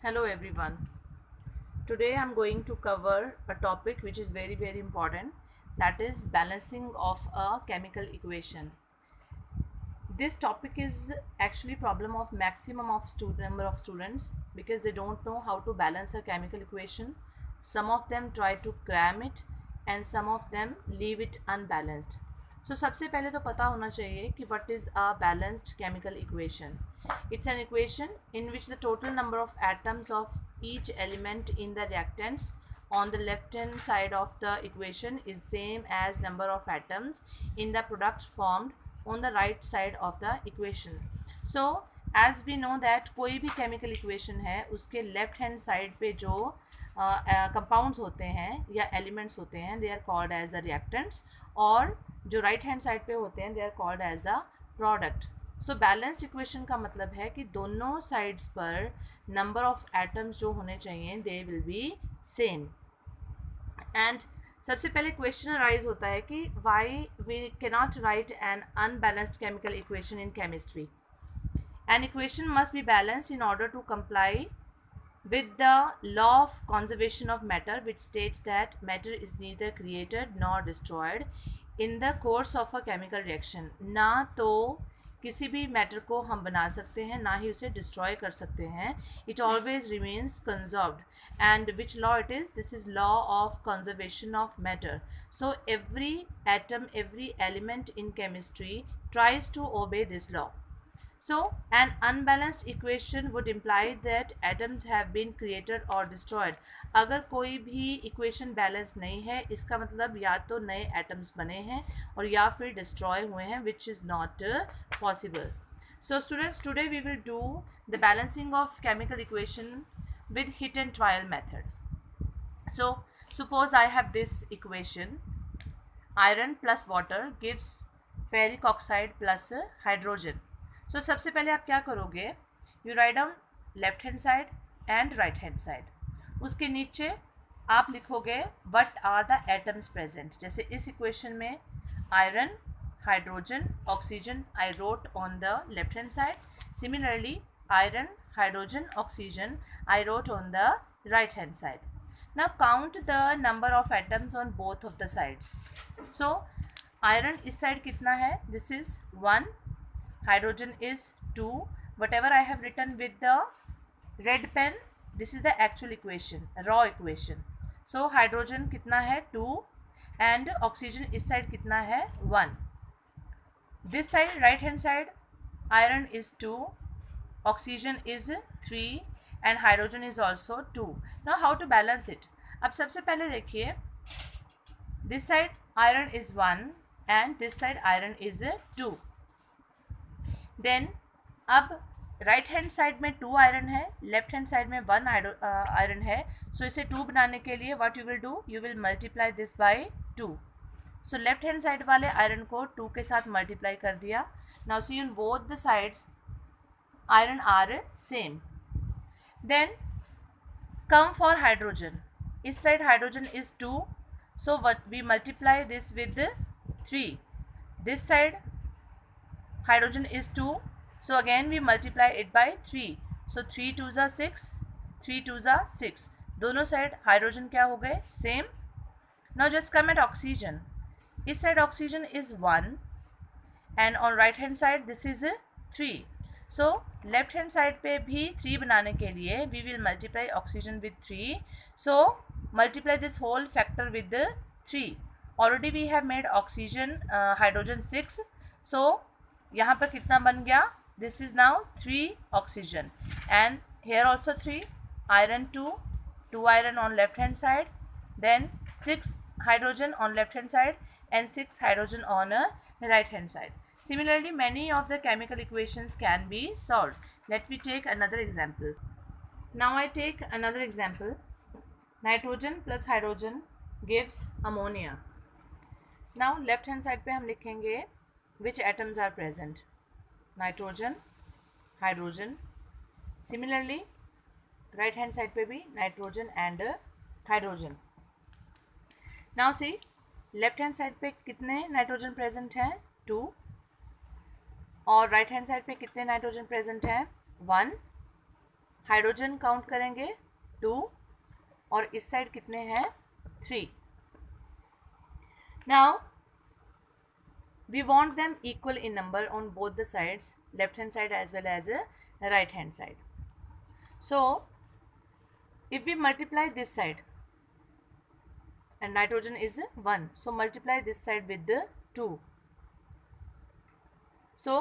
Hello everyone. Today I'm going to cover a topic which is very important, that is balancing of a chemical equation. This topic is actually problem of maximum of number of students because they don't know how to balance a chemical equation. Some of them try to cram it and some of them leave it unbalanced. So सबसे पहले तो पता होना चाहिए कि what is a balanced chemical equation. It's an equation in which the total number of atoms of each element in the reactants on the left hand side of the equation is same as number of atoms in the product formed on the right side of the equation. So as we know that कोई भी chemical equation है उसके left hand side पे जो compounds होते हैं या elements होते हैं they are called as the reactants, और जो right hand side पे होते हैं they are called as the product. So balanced equation का मतलब है कि दोनों साइड्स पर नंबर ऑफ एटम्स जो होने चाहिए they will be same. And सबसे पहले क्वेश्चन अराइज होता है कि why we cannot write an unbalanced chemical equation in chemistry. An equation must be balanced in order to comply with the law of conservation of matter, which states that matter is neither created nor destroyed in the course of a chemical reaction. ना तो किसी भी matter को हम बना सकते हैं ना ही उसे डिस्ट्रॉय कर सकते हैं. It always remains conserved. And which law it is? This is law of conservation of matter. So every atom, every element in chemistry tries to obey this law. So an unbalanced equation would imply that atoms have been created or destroyed. अगर कोई भी equation balance नहीं है इसका मतलब या तो नए एटम्स बने हैं और या फिर डिस्ट्रॉय हुए हैं, which is not possible. So students, today we will do the balancing of chemical equation with hit and trial method. So suppose I have this equation: iron plus water gives ferric oxide plus hydrogen. So सबसे पहले आप क्या करोगे? You write down left hand side and right hand side. उसके नीचे आप लिखोगे what are the atoms present. जैसे इस इक्वेशन में iron, hydrogen, oxygen I wrote on the left hand side. Similarly iron, hydrogen, oxygen I wrote on the right hand side. Now count the number of atoms on both of the sides. So iron इस side कितना है? This is 1. Hydrogen is 2. Whatever I have written with the red pen, this is the actual equation, raw equation. So hydrogen कितना है? 2. and oxygen इस side कितना है? 1. This side, right hand side, iron is 2, oxygen is 3 and hydrogen is also 2. Now how to balance it? अब सबसे पहले देखिए, this side iron is 1 and this side iron is 2. Then अब right hand side में 2 iron है, left hand side में 1 iron है. सो इसे 2 बनाने के लिए what you will do? You will multiply this by 2. So left hand side वाले आयरन को 2 के साथ मल्टीप्लाई कर दिया. Now see in both the sides iron are same. Then come for hydrogen. इस side hydrogen is 2, so we multiply this with 3. This side hydrogen is 2, so again we multiply it by 3. so 3 2s are 6, 3 2s are 6. दोनों side hydrogen क्या हो गए? Same. Now just come at oxygen. इस side oxygen is 1 and on right hand side this is 3. So left hand side पे भी 3 बनाने के लिए we will multiply oxygen with 3. So multiply this whole factor with 3. Already we have made oxygen hydrogen 6. So यहाँ पर कितना बन गया? This is now 3 oxygen and here also 3. Iron 2, 2 iron on left hand side, then 6 hydrogen on left hand side and 6 hydrogen on a right hand side. Similarly, many of the chemical equations can be solved. Let me take another example. Now I take another example. Nitrogen plus hydrogen gives ammonia. Now left hand side पे हम लिखेंगे which atoms are present? Nitrogen, hydrogen. Similarly, right hand side पे भी nitrogen and hydrogen. Now see, left hand side पे कितने nitrogen present हैं? 2. और right hand side पे कितने nitrogen present हैं? 1. हाइड्रोजन काउंट करेंगे 2 और इस साइड कितने हैं 3. Now we want them equal in number on both the sides, left hand side as well as right hand side. So if we multiply this side and nitrogen is 1, so multiply this side with the 2. So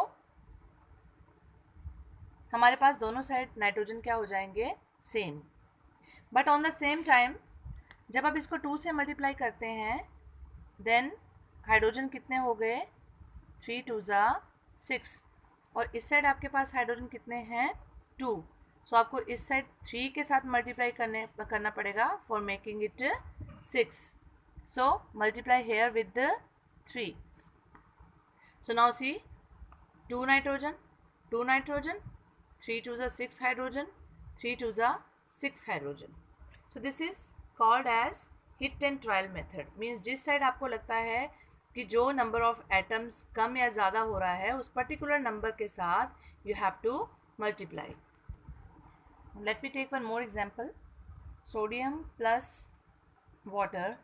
हमारे पास दोनों side nitrogen क्या हो जाएंगे same. But on the same time जब आप इसको 2 से multiply करते हैं देन हाइड्रोजन कितने हो गए 3 2 6 और इस साइड आपके पास हाइड्रोजन कितने हैं 2. सो आपको इस साइड 3 के साथ मल्टीप्लाई करना पड़ेगा for making it 6. So multiply here with the 3. So now see 2 nitrogen 3 2 6 hydrogen 3 2 6 hydrogen. So this is called as hit and trial method. Means जिस साइड आपको लगता है कि जो नंबर ऑफ एटम्स कम या ज़्यादा हो रहा है उस पर्टिकुलर नंबर के साथ you have to multiply. Let me take one more example. Sodium plus water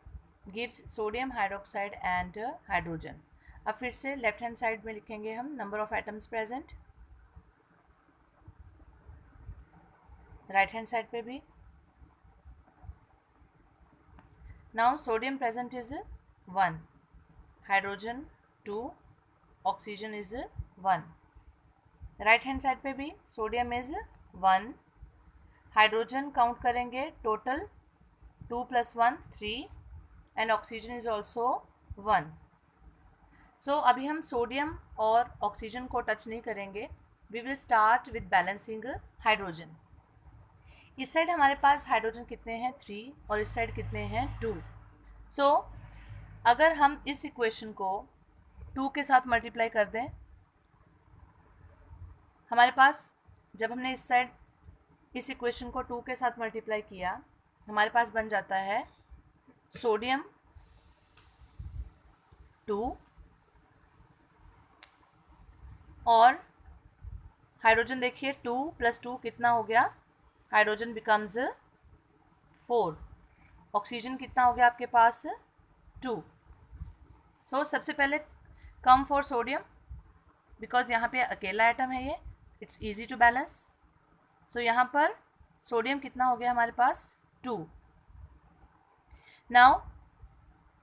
gives sodium hydroxide and hydrogen. अब फिर से लेफ्ट हैंड साइड में लिखेंगे हम number of atoms present, right hand side पे भी. Now sodium present is 1, hydrogen 2, oxygen is 1. Right hand side पे भी सोडियम इज 1, हाइड्रोजन काउंट करेंगे total 2 + 1 3 and oxygen is also 1. So अभी हम सोडियम और ऑक्सीजन को टच नहीं करेंगे. We will start with balancing hydrogen. इस साइड हमारे पास हाइड्रोजन कितने हैं 3 और इस साइड कितने हैं 2. सो अगर हम इस इक्वेशन को 2 के साथ मल्टीप्लाई कर दें हमारे पास, जब हमने इस साइड इस इक्वेशन को 2 के साथ मल्टीप्लाई किया हमारे पास बन जाता है सोडियम 2 और हाइड्रोजन. देखिए 2 + 2 कितना हो गया, हाइड्रोजन बिकम्स 4. ऑक्सीजन कितना हो गया आपके पास 2. सो सबसे पहले कम फॉर सोडियम बिकॉज यहाँ पे अकेला आइटम है ये, it's easy to balance. So यहाँ पर सोडियम कितना हो गया हमारे पास 2. Now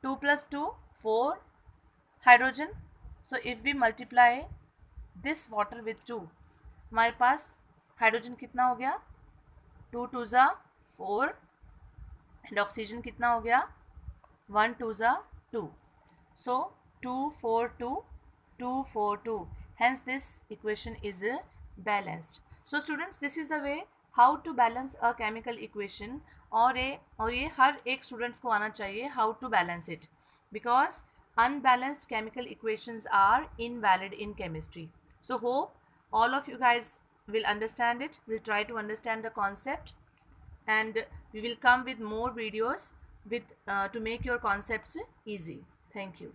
2 + 2 4 hydrogen. So if we multiply this water with 2 हमारे पास हाइड्रोजन कितना हो गया 2 2 4 एंड ऑक्सीजन कितना हो गया 1 2 2. So 2 4 2 2 4 2. Hence this equation is balanced. So students, this is the way how to balance a chemical equation. और ये हर एक स्टूडेंट्स को आना चाहिए how to balance it, because unbalanced chemical equations are invalid in chemistry. So hope all of you guys will understand it, will try to understand the concept, and we will come with more videos with to make your concepts easy. Thank you.